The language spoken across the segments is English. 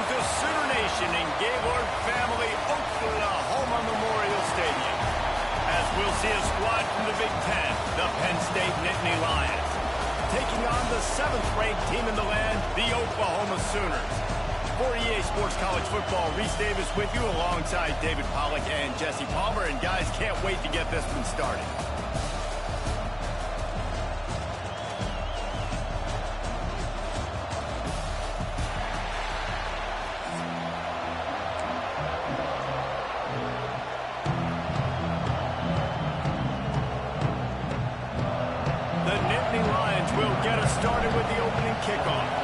to Sooner Nation and Gaylord family Oklahoma Memorial Stadium. As we'll see a squad from the Big Ten, the Penn State Nittany Lions, taking on the 7th-ranked team in the land, the Oklahoma Sooners. For EA Sports College Football, Reese Davis with you alongside David Pollack and Jesse Palmer. And guys, can't wait to get this one started. The Nittany Lions will get us started with the opening kickoff.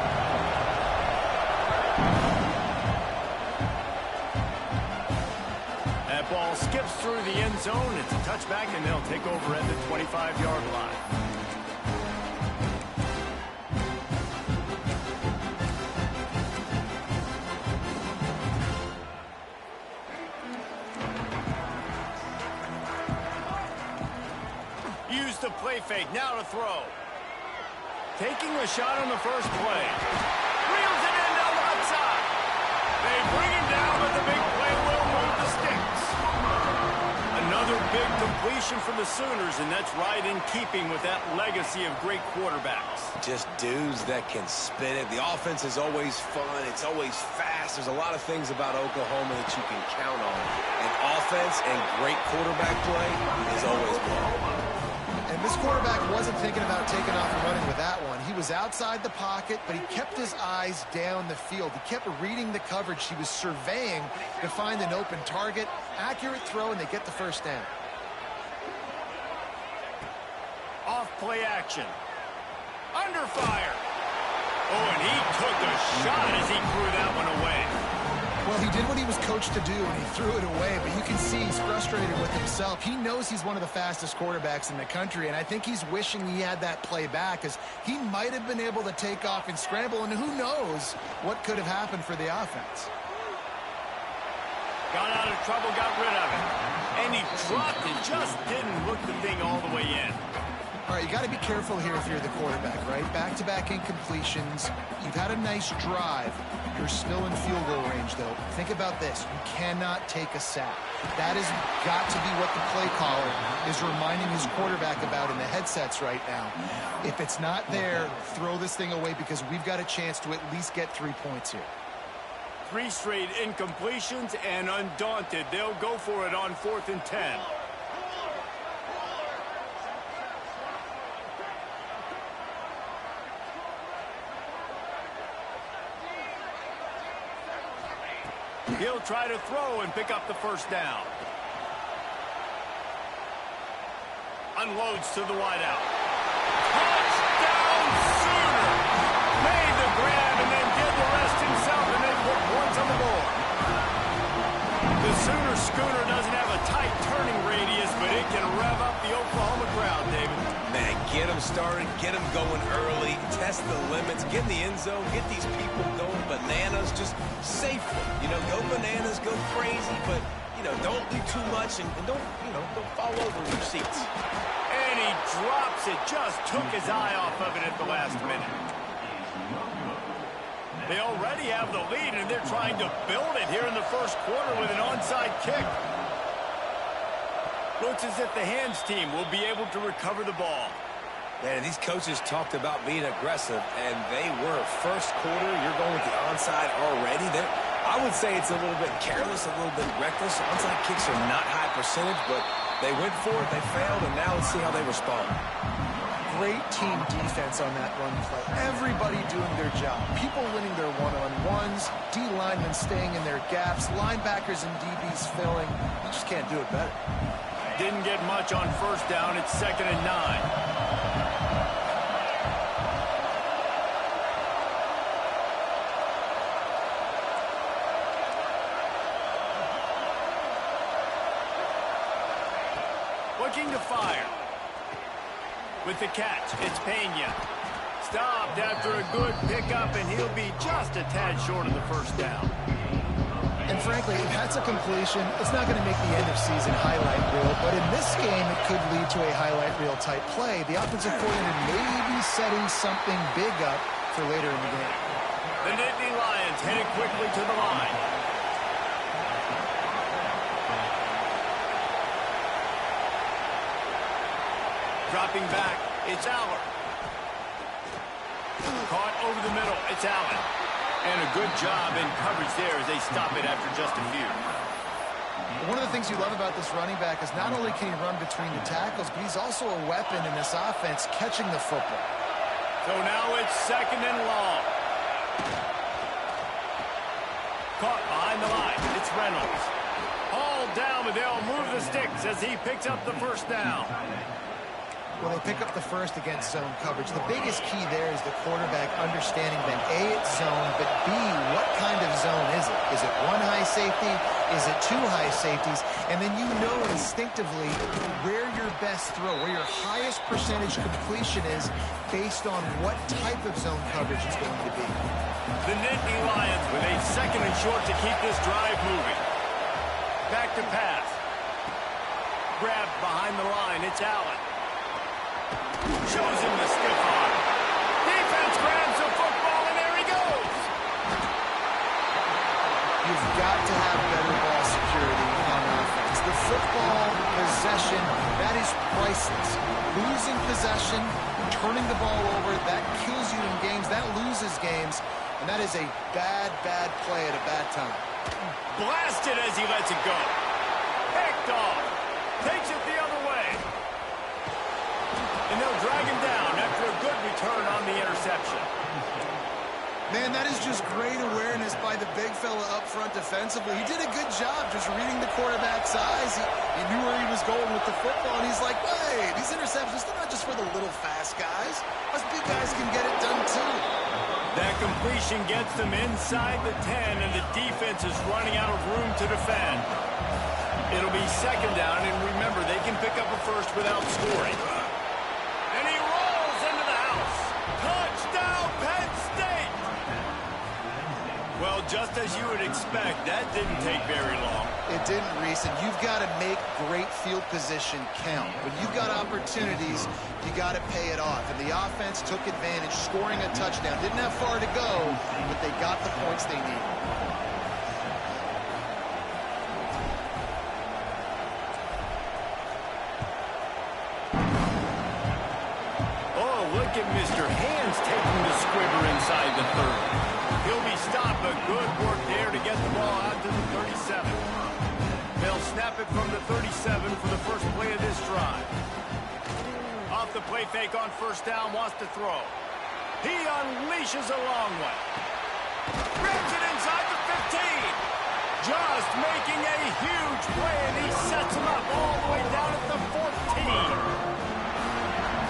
That ball skips through the end zone. It's a touchback, and they'll take over at the 25-yard line. Use the play fake. Now to throw. Taking a shot on the first play. Reels it in down the left side. They bring him down, but the big play will move the sticks. Another big completion for the Sooners, and that's right in keeping with that legacy of great quarterbacks. Just dudes that can spin it. The offense is always fun. It's always fast. There's a lot of things about Oklahoma that you can count on. And offense and great quarterback play is always one. And this quarterback wasn't thinking about taking off and running with that one. He was outside the pocket, but he kept his eyes down the field. He kept reading the coverage. He was surveying to find an open target. Accurate throw, and they get the first down. Off play action. Under fire. Oh, and he took a shot as he threw that one away. Well, he did what he was coached to do, and he threw it away, but you can see he's frustrated with himself. He knows he's one of the fastest quarterbacks in the country, and I think he's wishing he had that play back, as he might have been able to take off and scramble, and who knows what could have happened for the offense. Got out of trouble, got rid of it. And he dropped it, just didn't look the thing all the way in. All right, you got to be careful here if you're the quarterback, right? Back-to-back incompletions. You've had a nice drive. You're still in field goal range, though. Think about this. You cannot take a sack. That has got to be what the play caller is reminding his quarterback about in the headsets right now. If it's not there, throw this thing away, because we've got a chance to at least get 3 points here. 3 straight incompletions, and undaunted, they'll go for it on 4th and 10. He'll try to throw and pick up the first down. Unloads to the wideout. Touchdown Sooners! Made the grab and then did the rest himself, and they put points on the board. The Sooner schooner doesn't have a tight turning radius, but it can rev up the Oklahoma crowd, David. Man, get them started, get them going early, test the limits, get in the end zone, get these people going bananas, just safely. You know, go bananas, go crazy, but, you know, don't do too much and don't, you know, don't fall over in your seats. And he drops it, just took his eye off of it at the last minute. They already have the lead, and they're trying to build it here in the first quarter with an onside kick. Looks as if the hands team will be able to recover the ball. Man, these coaches talked about being aggressive, and they were. First quarter, you're going with the onside already. I would say it's a little bit careless, a little bit reckless. Onside kicks are not high percentage, but they went for it, they failed, and now let's see how they respond. Great team defense on that run play. Everybody doing their job. People winning their one-on-ones, D-linemen staying in their gaps, linebackers and DBs filling. You just can't do it better. Didn't get much on first down. It's 2nd and 9. Looking to fire. With the catch, it's Pena. Stopped after a good pickup, and he'll be just a tad short of the first down. And frankly, if that's a completion, it's not going to make the end-of-season highlight reel. But in this game, it could lead to a highlight reel type play. The offensive coordinator may be setting something big up for later in the game. The Nittany Lions headed quickly to the line. Dropping back, it's Aller. Caught over the middle, it's Allen. And a good job in coverage there as they stop it after just a few. One of the things you love about this running back is not only can he run between the tackles, but he's also a weapon in this offense catching the football. So now it's 2nd and long. Caught behind the line. It's Reynolds. All down, but they'll move the sticks as he picks up the first down. Well, they pick up the first against zone coverage. The biggest key there is the quarterback understanding that A, it's zone, but B, what kind of zone is it? Is it one high safety? Is it two high safeties? And then you know instinctively where your best throw, where your highest percentage completion is based on what type of zone coverage it's going to be. The Nittany Lions with a 2nd and short to keep this drive moving. Back to pass. Grabbed behind the line. It's Allen. Shows him the stiff arm. Defense grabs the football, and there he goes. You've got to have better ball security on offense. The football possession, that is priceless. Losing possession, turning the ball over, that kills you in games, that loses games, and that is a bad, bad play at a bad time. Blasted as he lets it go. Picked off. Takes it the other way. And they'll drag him down after a good return on the interception. Man, that is just great awareness by the big fella up front defensively. He did a good job just reading the quarterback's eyes. He knew where he was going with the football, and he's like, wait, these interceptions, they're not just for the little fast guys. Us big guys can get it done too. That completion gets them inside the 10, and the defense is running out of room to defend. It'll be 2nd down, and remember, they can pick up a first without scoring. And he rolls into the house. Touchdown, Penn State! Well, just as you would expect, that didn't take very long. It didn't, Reese, and you've got to make great field position count. When you've got opportunities, you got to pay it off. And the offense took advantage, scoring a touchdown. Didn't have far to go, but they got the points they needed. Look at Mr. Hands taking the squibber inside the 30. He'll be stopped, but good work there to get the ball out to the 37. They'll snap it from the 37 for the first play of this drive. Off the play fake on 1st down, wants to throw. He unleashes a long one. Grabs it inside the 15. Just making a huge play, and he sets him up all the way down at the 14.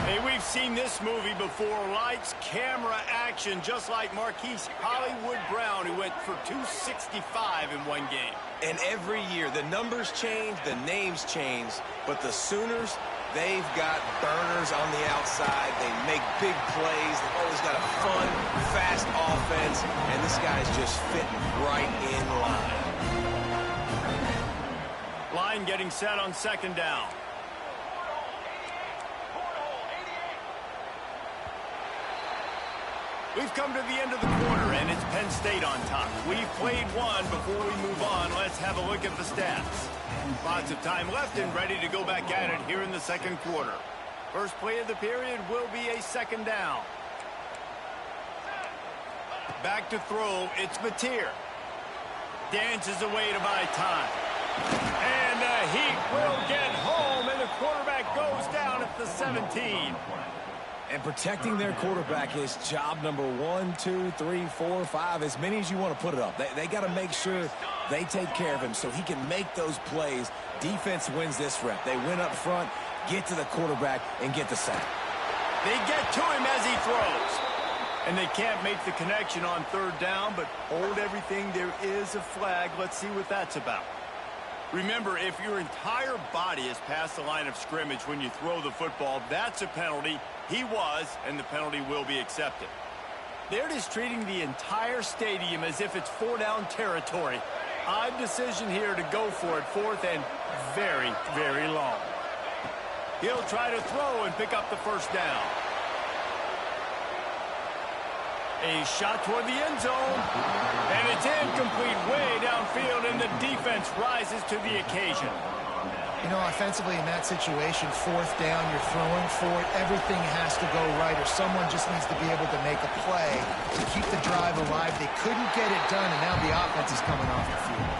Hey, we've seen this movie before. Lights, camera, action, just like Marquise Hollywood Brown, who went for 265 in one game. And every year, the numbers change, the names change, but the Sooners, they've got burners on the outside. They make big plays. They've always got a fun, fast offense, and this guy's just fitting right in line. Line getting set on 2nd down. We've come to the end of the quarter, and it's Penn State on top. We've played one. Before we move on, let's have a look at the stats. Lots of time left and ready to go back at it here in the 2nd quarter. First play of the period will be a 2nd down. Back to throw, it's Mateer. Dances away to buy time. And the Heat will get home, and the quarterback goes down at the 17. And protecting their quarterback is job number 1, 2, 3, 4, 5, as many as you want to put it up. They got to make sure they take care of him so he can make those plays. Defense wins this rep. They win up front, get to the quarterback, and get the sack. They get to him as he throws. And they can't make the connection on 3rd down, but hold everything. There is a flag. Let's see what that's about. Remember, if your entire body is past the line of scrimmage when you throw the football, that's a penalty. He was, and the penalty will be accepted. They're just treating the entire stadium as if it's 4-down territory. Odd decision here to go for it, 4th and very, very long. He'll try to throw and pick up the 1st down. A shot toward the end zone, and it's It's incomplete way downfield, and the defense rises to the occasion. You know, offensively in that situation, fourth down, you're throwing for it. Everything has to go right, or someone just needs to be able to make a play to keep the drive alive. They couldn't get it done, and now the offense is coming off the field.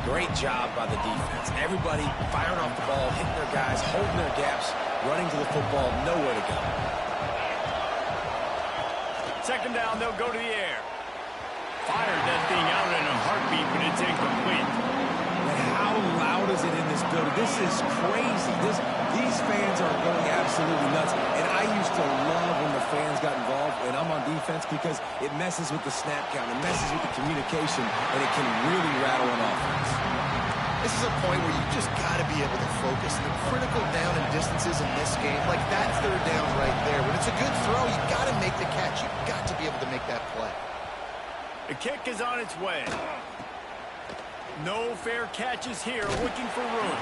Great job by the defense. Everybody firing off the ball, hitting their guys, holding their gaps, running to the football, nowhere to go. Second down, they'll go to the air. Fired that thing out in a heartbeat, but it's incomplete. How loud is it in this building? This is crazy. These fans are going absolutely nuts. And I used to love when the fans got involved when I'm on defense because it messes with the snap count. It messes with the communication, and it can really rattle an offense. This is a point where you just got to be able to focus. The critical down and distances in this game, like that third down right there. When it's a good throw, you got to make the catch. You've got to be able to make that play. The kick is on its way. No fair catches here, looking for room.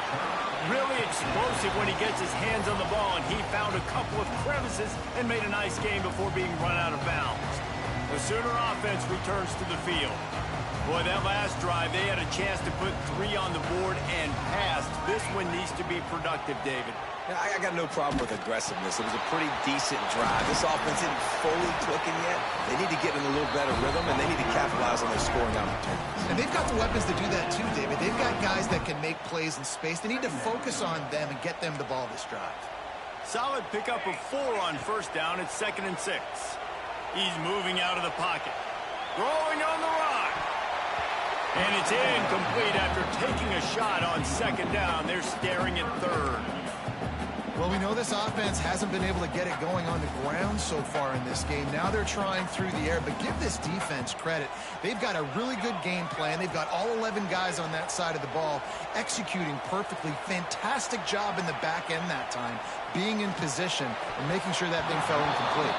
Really explosive when he gets his hands on the ball, and he found a couple of crevices and made a nice game before being run out of bounds. The Sooner offense returns to the field. Boy, that last drive, they had a chance to put 3 on the board and passed. This one needs to be productive, David. Yeah, I got no problem with aggressiveness. It was a pretty decent drive. This offense isn't fully clicking yet. They need to get in a little better rhythm, and they need to capitalize on their scoring opportunities. And they've got the weapons to do that too, David. They've got guys that can make plays in space. They need to focus on them and get them the ball this drive. Solid pickup of 4 on first down. It's 2nd and 6. He's moving out of the pocket. Throwing on the run. And it's incomplete after taking a shot on 2nd down. They're staring at 3rd. Well, we know this offense hasn't been able to get it going on the ground so far in this game. Now they're trying through the air, but give this defense credit. They've got a really good game plan. They've got all 11 guys on that side of the ball executing perfectly. Fantastic job in the back end that time, being in position and making sure that thing fell incomplete.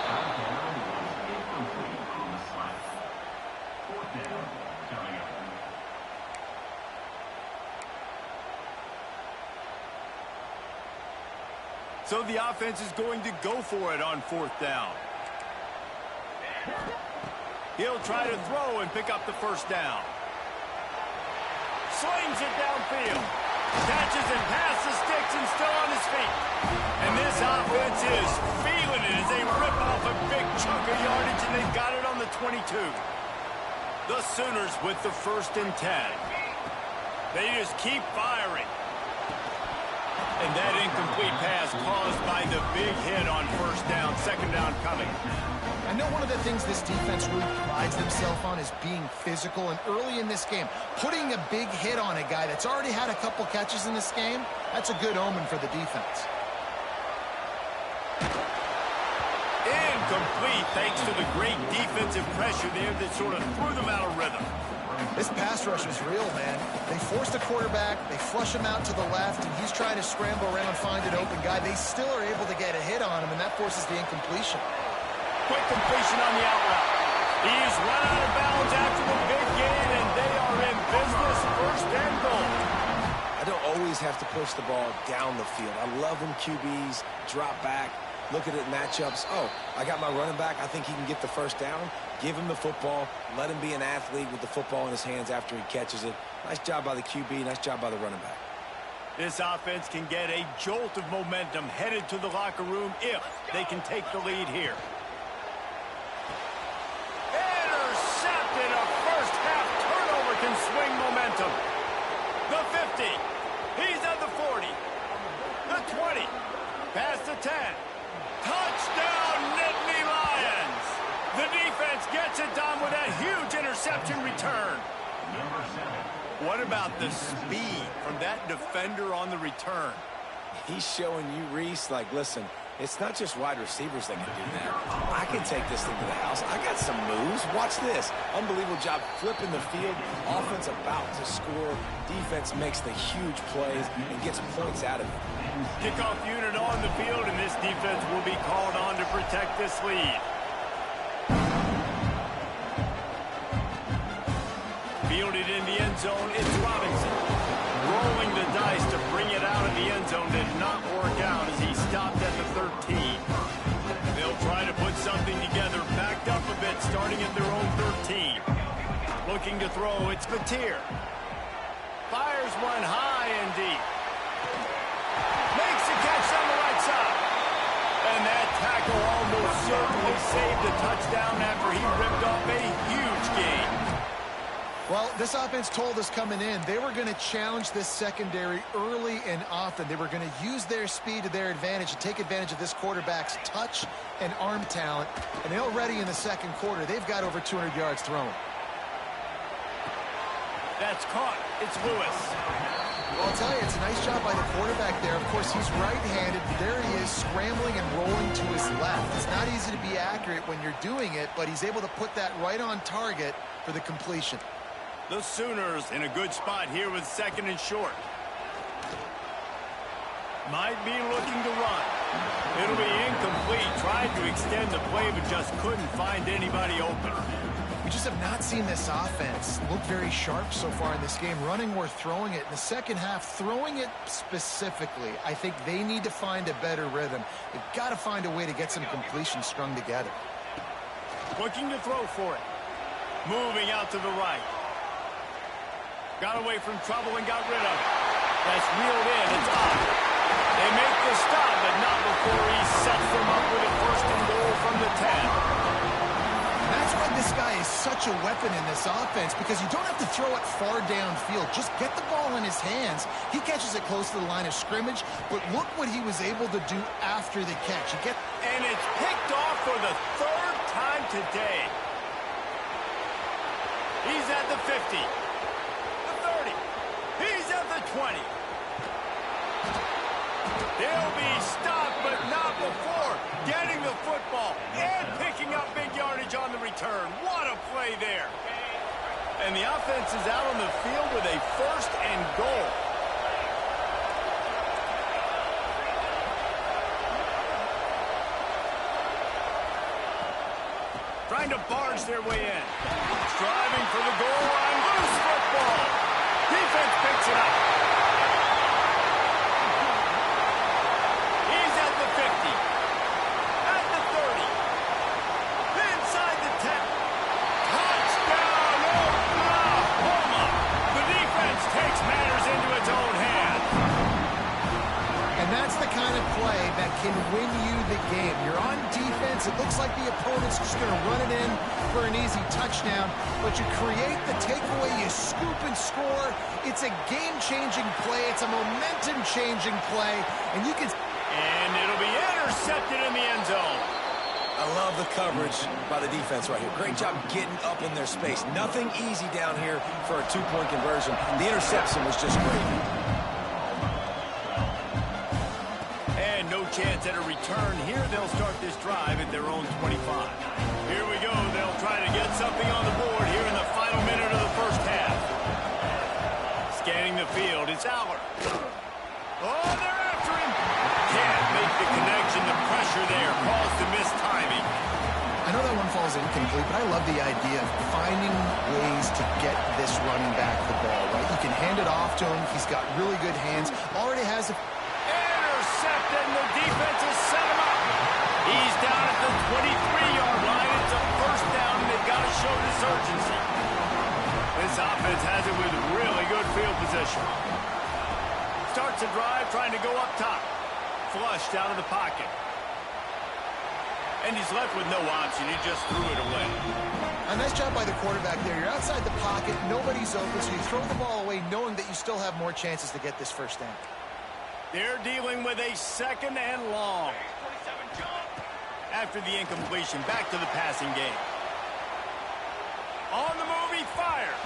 So the offense is going to go for it on 4th down. He'll try to throw and pick up the first down. Slings it downfield. Catches and passes the sticks and still on his feet. And this offense is feeling it as they rip off a big chunk of yardage, and they've got it on the 22. The Sooners with the 1st and 10. They just keep firing. And that incomplete pass caused by the big hit on 1st down, 2nd down coming. I know one of the things this defense really prides themselves on is being physical, and early in this game, putting a big hit on a guy that's already had a couple catches in this game, that's a good omen for the defense. Incomplete thanks to the great defensive pressure there that sort of threw them out of rhythm. This pass rush is real, man. They force the quarterback, they flush him out to the left, and he's trying to scramble around, find an open guy. They still are able to get a hit on him, and that forces the incompletion. Quick completion on the out route. He's run out of bounds after the big gain, and they are in business, 1st and goal. I don't always have to push the ball down the field. I love when QBs drop back, look at it matchups. Oh, I got my running back. I think he can get the 1st down. Give him the football. Let him be an athlete with the football in his hands after he catches it. Nice job by the QB. Nice job by the running back. This offense can get a jolt of momentum headed to the locker room if they can take the lead here. Intercepted. A first-half turnover can swing momentum. The 50. He's at the 40. The 20. Past the 10. Touchdown, Nittany Lions. The defense gets it done with that huge interception return. What about the speed from that defender on the return? He's showing you, Reese, like, listen, it's not just wide receivers that can do that. I can take this thing to the house. I got some moves. Watch this. Unbelievable job flipping the field. Offense about to score. Defense makes the huge plays and gets points out of it. Kickoff unit on the field, and this defense will be called on to protect this lead. Fielded in the end zone, it's Robinson. Rolling the dice to bring it out of the end zone did not work out as he stopped at the 13. They'll try to put something together, backed up a bit, starting at their own 13. Looking Looking to throw, it's Batir. Fires one high and deep. Makes the catch on the right side. And that tackle almost certainly saved a touchdown after he ripped off a huge gain. Well, this offense told us coming in they were going to challenge this secondary early and often. They were going to use their speed to their advantage and take advantage of this quarterback's touch and arm talent. And already in the second quarter, they've got over 200 yards thrown. That's caught. It's Lewis. Well, I'll tell you, it's a nice job by the quarterback there. Of course, he's right-handed. There he is, scrambling and rolling to his left. It's not easy to be accurate when you're doing it, but he's able to put that right on target for the completion. The Sooners in a good spot here with second and short. Might be looking to run. It'll be incomplete. Tried to extend the play, but just couldn't find anybody open. We just have not seen this offense look very sharp so far in this game, running or throwing it. In the second half, throwing it specifically, I think they need to find a better rhythm. They've got to find a way to get some completions strung together. Looking to throw for it. Moving out to the right. Got away from trouble and got rid of it. That's reeled in. It's off. They make the stop, but not before he sets them up with a first and goal from the 10. That's why this guy is such a weapon in this offense, because you don't have to throw it far downfield. Just get the ball in his hands. He catches it close to the line of scrimmage, but look what he was able to do after the catch. And it's picked off for the third time today. He's at the 50. The 30. He's at the 20. They'll be stopped, but not before getting the football and picking up big yardage on the return. What a play there. And the offense is out on the field with a first and goal. Trying to barge their way in. Striving for the goal line. Loose football. Defense picks it up. He's at the 50. At the 30. Inside the 10. Touchdown, Oklahoma. The defense takes matters into its own hands. And that's the kind of play that can win you the game. You're on defense. It looks like the opponent's just going to run it in for an easy touchdown, but you create the takeaway, you scoop and score. It's a game-changing play. It's a momentum-changing play, and you can... And it'll be intercepted in the end zone. I love the coverage by the defense right here. Great job getting up in their space. Nothing easy down here for a two-point conversion. The interception was just great. And no chance at a return here. They'll start this drive at their own 25. Here we go. They'll try to get something on the board here in the final minute of the first half. Scanning the field, it's Aller. Oh, they're after him. Can't make the connection. The pressure there caused the missed timing. I know that one falls incomplete, but I love the idea of finding ways to get this running back the ball, right? You can hand it off to him. He's got really good hands. Already has a... Intercepted, and the defense has set him up. He's down at the 23-yard line. It's a first down, and they've got to show this urgency. This offense has it with really good field position. Starts a drive trying to go up top. Flushed out of the pocket. And he's left with no option. He just threw it away. A nice job by the quarterback there. You're outside the pocket. Nobody's open, so you throw the ball away knowing that you still have more chances to get this first down. They're dealing with a second and long. After the incompletion, back to the passing game. On the move, he fires.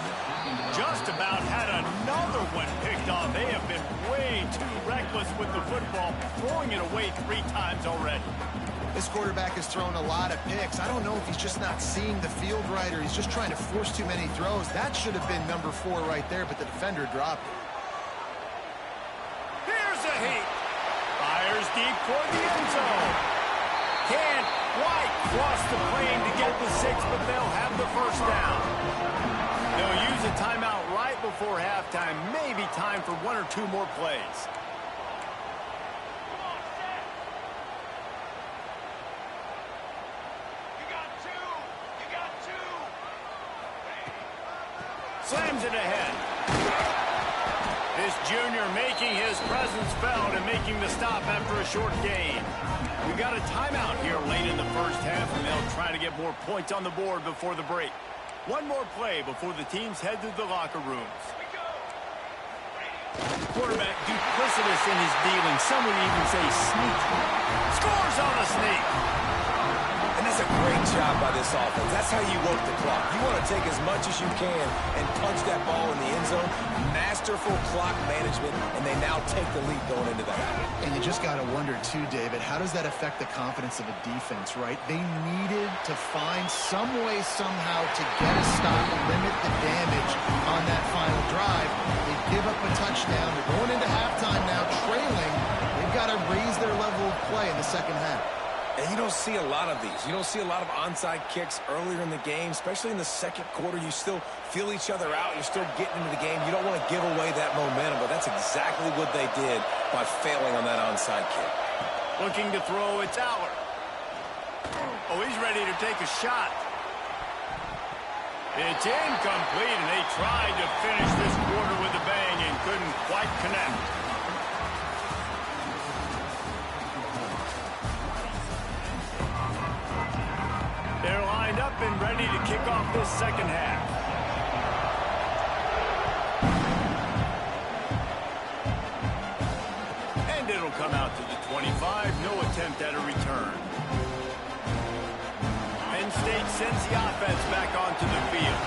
Just about had another one picked off. They have been way too reckless with the football, throwing it away 3 times already. This quarterback has thrown a lot of picks. I don't know if he's just not seeing the field right or he's just trying to force too many throws. That should have been number 4 right there, but the defender dropped it. Here's a heat. Fires deep toward the end zone. Can't quite cross the plane to get the 6, but they'll have the first down. They'll use a timeout right before halftime. Maybe time for 1 or 2 more plays. Slams it ahead. This junior making his presence felt and making the stop after a short gain. We got a timeout here late in the first half, and they'll try to get more points on the board before the break. One more play before the teams head to the locker rooms. Quarterback duplicitous in his dealing. Some would even say sneaky. Scores on the sneak. And that's a great job by this offense. That's how you work the clock. You want to take as much as you can and punch that ball in the end zone. Masterful clock management, and they now take the lead going into that. And you just got to wonder, too, David, how does that affect the confidence of a defense, right? They needed to find some way, somehow, to get a stop and limit the damage on that final drive. They give up a touchdown. They're going into halftime now, trailing. They've got to raise their level of play in the second half. And you don't see a lot of these. You don't see a lot of onside kicks earlier in the game, especially in the second quarter. You still feel each other out. You're still getting into the game. You don't want to give away that momentum, but that's exactly what they did by failing on that onside kick. Looking to throw, it's Aller. Oh, he's ready to take a shot. It's incomplete, and they tried to finish this quarter with a bang and couldn't quite connect. They're lined up and ready to kick off this second half. And it'll come out to the 25. No attempt at a return. Penn State sends the offense back onto the field.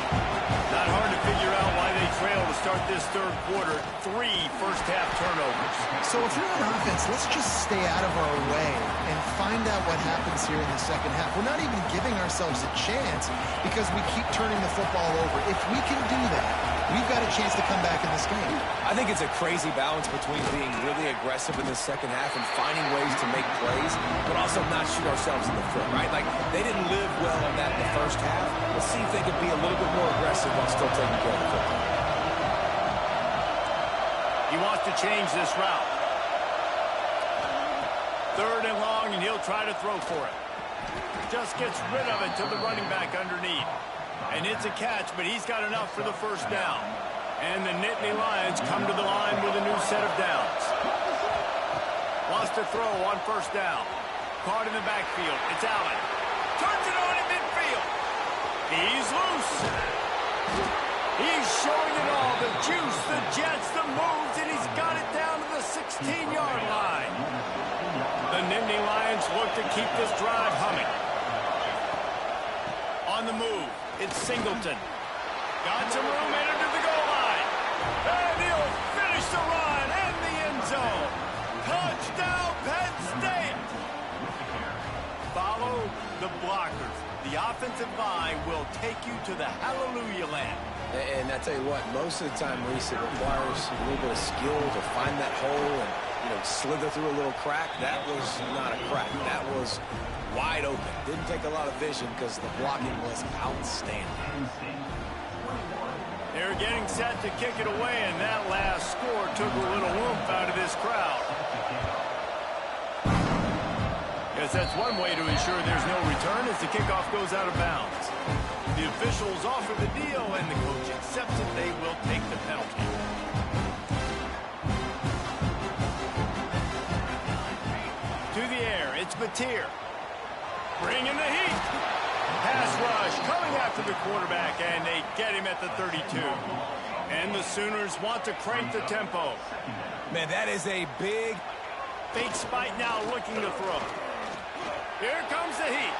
Not hard to figure out why they trail to start this third quarter. 3 first-half turnovers. So if you're on offense, let's just stay out of our way and find out what happens here in the second half. We're not even giving ourselves a chance because we keep turning the football over. If we can do that, we've got a chance to come back in this game. I think it's a crazy balance between being really aggressive in the second half and finding ways to make plays, but also not shoot ourselves in the foot, right? Like, they didn't live well on that in the first half. Let's see if they can be a little bit more aggressive while still taking care of the football. He wants to change this route. 3rd and long, and he'll try to throw for it. Just gets rid of it to the running back underneath. And it's a catch, but he's got enough for the first down. And the Nittany Lions come to the line with a new set of downs. Wants to throw on first down. Caught in the backfield. It's Allen. Turns it on in midfield. He's loose. He's showing it all. The juice, the jets, the moves, and he's got it down to the 16-yard line. The Nittany Lions look to keep this drive humming. On the move, it's Singleton. Got some room, entered to the goal line. And he'll finish the run in the end zone. Touchdown, Penn State. Follow the blockers. The offensive line will take you to the hallelujah land. And I tell you what, most of the time, Reese, it requires a little bit of skill to find that hole and, slither through a little crack. That was not a crack. That was wide open. Didn't take a lot of vision because the blocking was outstanding. They're getting set to kick it away, and that last score took a little oomph out of this crowd. Guess that's one way to ensure there's no return as the kickoff goes out of bounds. The officials offer the deal, and the coach accepts it. They will take the penalty. To the air, it's Batir. Bringing the heat. Pass rush coming after the quarterback, and they get him at the 32. And the Sooners want to crank the tempo. Man, that is a big... Fake spike now looking to throw. Here comes the heat.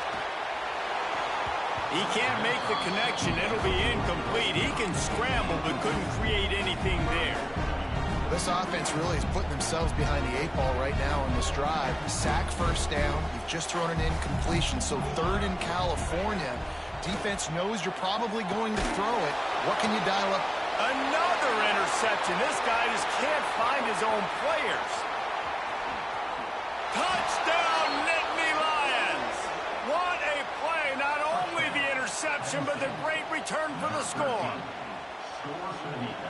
He can't make the connection. It'll be incomplete. He can scramble, but couldn't create anything there. This offense really is putting themselves behind the 8 ball right now on this drive. Sack first down. You've just thrown an incompletion, so 3rd in California. Defense knows you're probably going to throw it. What can you dial up? Another interception. This guy just can't find his own players. Touchdown, Nittany Lions. What a play. Not only the interception, but the great return for the score.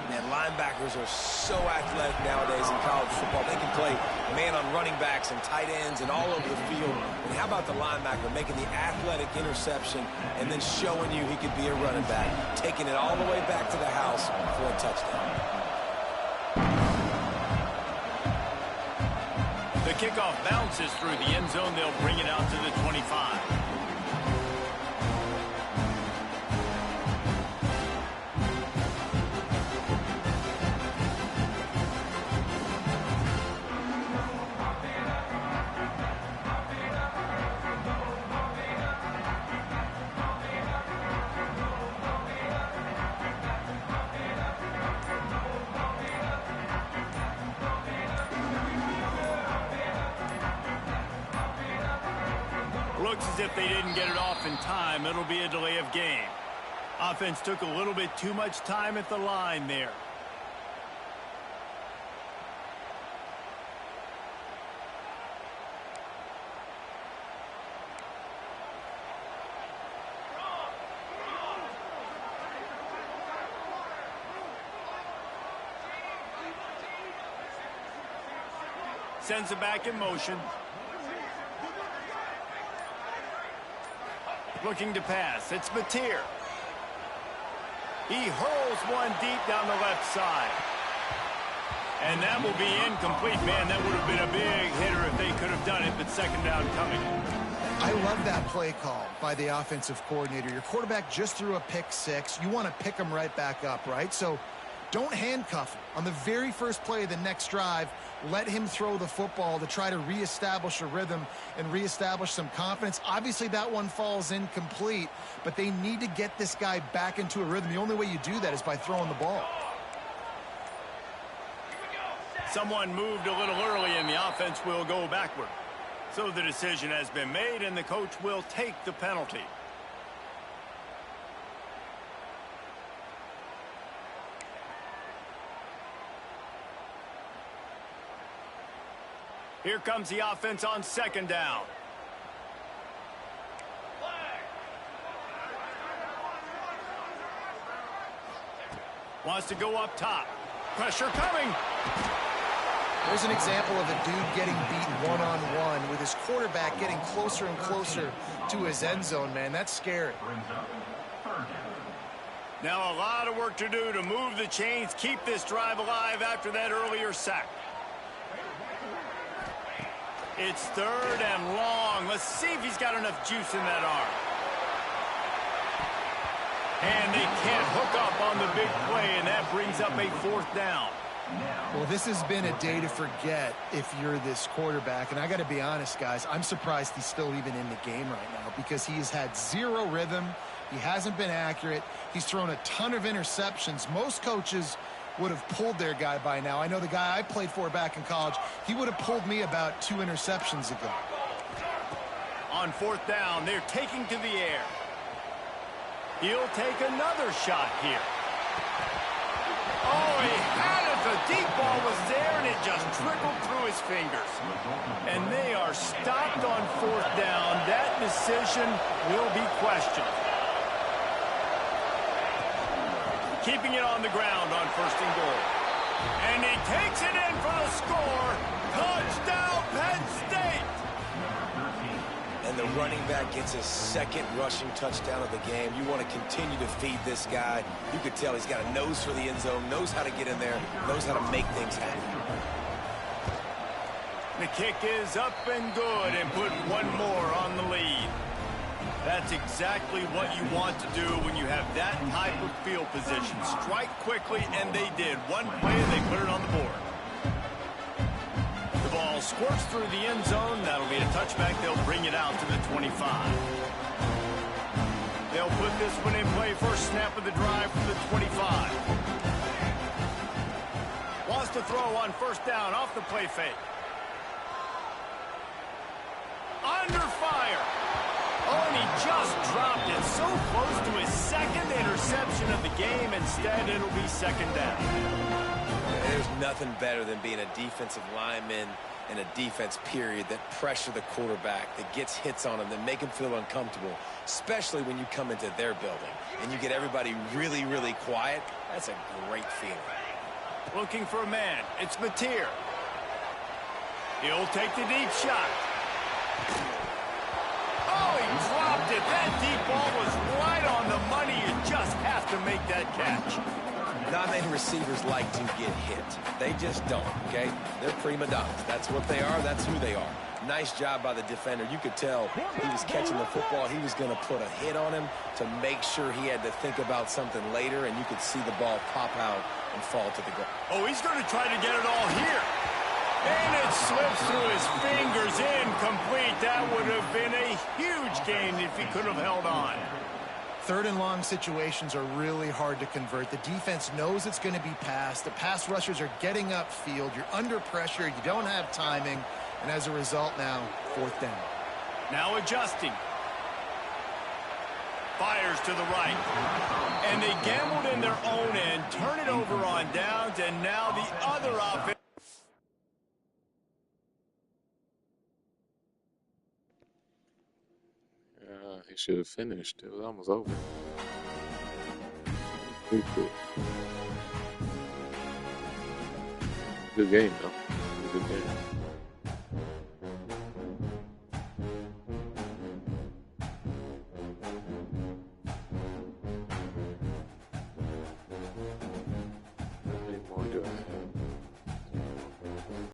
Man, linebackers are so athletic nowadays in college football. They can play man on running backs and tight ends and all over the field. And how about the linebacker making the athletic interception and then showing you he could be a running back, taking it all the way back to the house for a touchdown. The kickoff bounces through the end zone. They'll bring it out to the 25. Looks as if they didn't get it off in time. It'll be a delay of game. Offense took a little bit too much time at the line there. Sends it back in motion. Looking to pass. It's Mateer. He hurls one deep down the left side. And that will be incomplete. Man, that would have been a big hitter if they could have done it, but second down coming. I love that play call by the offensive coordinator. Your quarterback just threw a pick six. You want to pick him right back up, right? So don't handcuff him. On the very first play of the next drive, let him throw the football to try to reestablish a rhythm and reestablish some confidence. Obviously, that one falls incomplete, but they need to get this guy back into a rhythm. The only way you do that is by throwing the ball. Someone moved a little early, and the offense will go backward. So the decision has been made, and the coach will take the penalty. Here comes the offense on second down. Wants to go up top. Pressure coming. There's an example of a dude getting beat one-on-one with his quarterback getting closer and closer to his end zone, man. That's scary. Now a lot of work to do to move the chains, keep this drive alive after that earlier sack. It's third and long. Let's see if he's got enough juice in that arm. And they can't hook up on the big play, and that brings up a fourth down. Well, this has been a day to forget if you're this quarterback. And I got to be honest, guys, I'm surprised he's still even in the game right now because he has had zero rhythm. He hasn't been accurate. He's thrown a ton of interceptions. Most coaches would have pulled their guy by now. I know the guy I played for back in college, he would have pulled me about 2 interceptions ago. On fourth down, they're taking to the air. He'll take another shot here. Oh, he had it. The deep ball was there, and it just trickled through his fingers. And they are stopped on fourth down. That decision will be questioned. Keeping it on the ground on first and goal. And he takes it in for the score. Touchdown, Penn State! And the running back gets his second rushing touchdown of the game. You want to continue to feed this guy. You could tell he's got a nose for the end zone, knows how to get in there, knows how to make things happen. The kick is up and good, and put one more on the lead. That's exactly what you want to do when you have that type of field position. Strike quickly, and they did. One play, and they put it on the board. The ball squirts through the end zone. That'll be a touchback. They'll bring it out to the 25. They'll put this one in play. First snap of the drive from the 25. Wants to throw on first down off the play fake. Under fire. Oh, and he just dropped it so close to his second interception of the game. Instead, it'll be second down. There's nothing better than being a defensive lineman and a defense period that pressure the quarterback, that gets hits on him, that make him feel uncomfortable, especially when you come into their building and you get everybody really, really quiet. That's a great feeling. Looking for a man. It's Mateer. He'll take the deep shot. Oh, he dropped it. That deep ball was right on the money. You just have to make that catch. Not many receivers like to get hit. They just don't, okay? They're prima donnas. That's what they are. That's who they are. Nice job by the defender. You could tell he was catching the football. He was going to put a hit on him to make sure he had to think about something later, and you could see the ball pop out and fall to the ground. Oh, he's going to try to get it all here. And it slips through his fingers, incomplete. That would have been a huge gain if he could have held on. Third and long situations are really hard to convert. The defense knows it's going to be passed. The pass rushers are getting upfield. You're under pressure. You don't have timing. And as a result now, fourth down. Now adjusting. Fires to the right. And they gambled in their own end. Turn it over on downs. And now the other offense. He should have finished. It was almost over. Pretty cool. Good game, though. Good game.